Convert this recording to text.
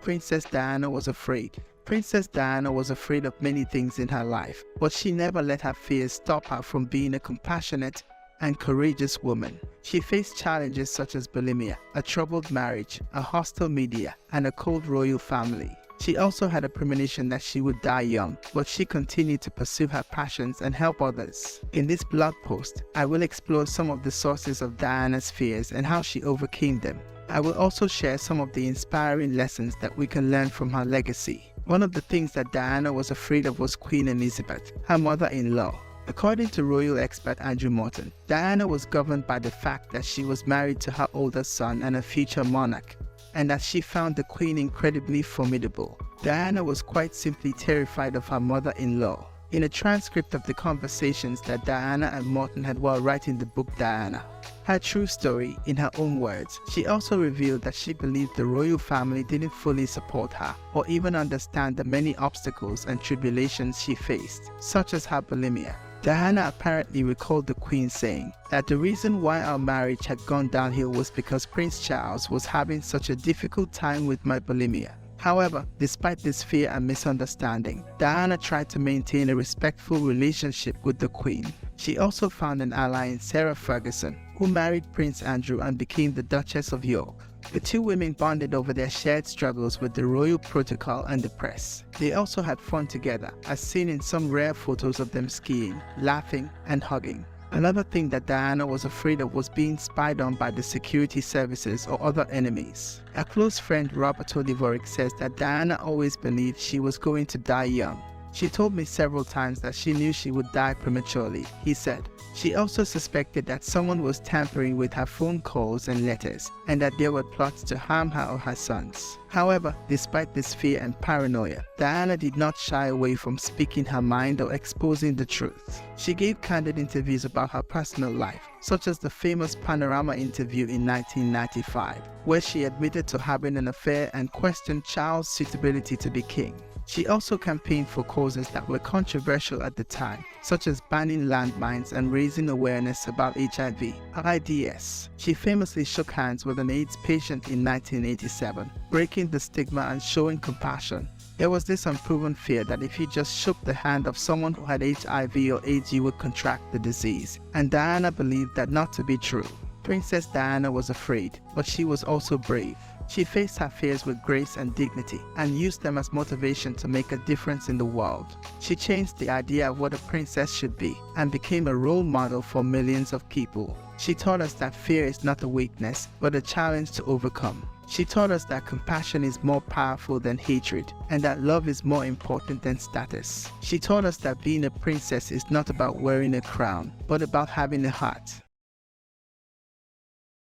Princess Diana was afraid. Princess Diana was afraid of many things in her life, but she never let her fears stop her from being a compassionate and courageous woman. She faced challenges such as bulimia, a troubled marriage, a hostile media, and a cold royal family. She also had a premonition that she would die young, but she continued to pursue her passions and help others. In this blog post, I will explore some of the sources of Diana's fears and how she overcame them. I will also share some of the inspiring lessons that we can learn from her legacy. One of the things that Diana was afraid of was Queen Elizabeth, her mother-in-law. According to royal expert Andrew Morton, Diana was governed by the fact that she was married to her older son and a future monarch, and that she found the Queen incredibly formidable. Diana was quite simply terrified of her mother-in-law. In a transcript of the conversations that Diana and Morton had while writing the book Diana, her true story, in her own words, she also revealed that she believed the royal family didn't fully support her or even understand the many obstacles and tribulations she faced, such as her bulimia. Diana apparently recalled the Queen saying that the reason why our marriage had gone downhill was because Prince Charles was having such a difficult time with my bulimia. However, despite this fear and misunderstanding, Diana tried to maintain a respectful relationship with the Queen. She also found an ally in Sarah Ferguson, who married Prince Andrew and became the Duchess of York. The two women bonded over their shared struggles with the royal protocol and the press. They also had fun together, as seen in some rare photos of them skiing, laughing, and hugging. Another thing that Diana was afraid of was being spied on by the security services or other enemies. A close friend, Robert Olivoric, says that Diana always believed she was going to die young. She told me several times that she knew she would die prematurely, he said. She also suspected that someone was tampering with her phone calls and letters, and that there were plots to harm her or her sons. However, despite this fear and paranoia, Diana did not shy away from speaking her mind or exposing the truth. She gave candid interviews about her personal life, such as the famous Panorama interview in 1995, where she admitted to having an affair and questioned Charles' suitability to be king. She also campaigned for causes that were controversial at the time, such as banning landmines and raising awareness about HIV/AIDS. She famously shook hands with an AIDS patient in 1987, breaking the stigma and showing compassion. There was this unproven fear that if you just shook the hand of someone who had HIV or AIDS, you would contract the disease, and Diana believed that not to be true. Princess Diana was afraid, but she was also brave. She faced her fears with grace and dignity and used them as motivation to make a difference in the world. She changed the idea of what a princess should be and became a role model for millions of people. She taught us that fear is not a weakness, but a challenge to overcome. She taught us that compassion is more powerful than hatred and that love is more important than status. She taught us that being a princess is not about wearing a crown, but about having a heart.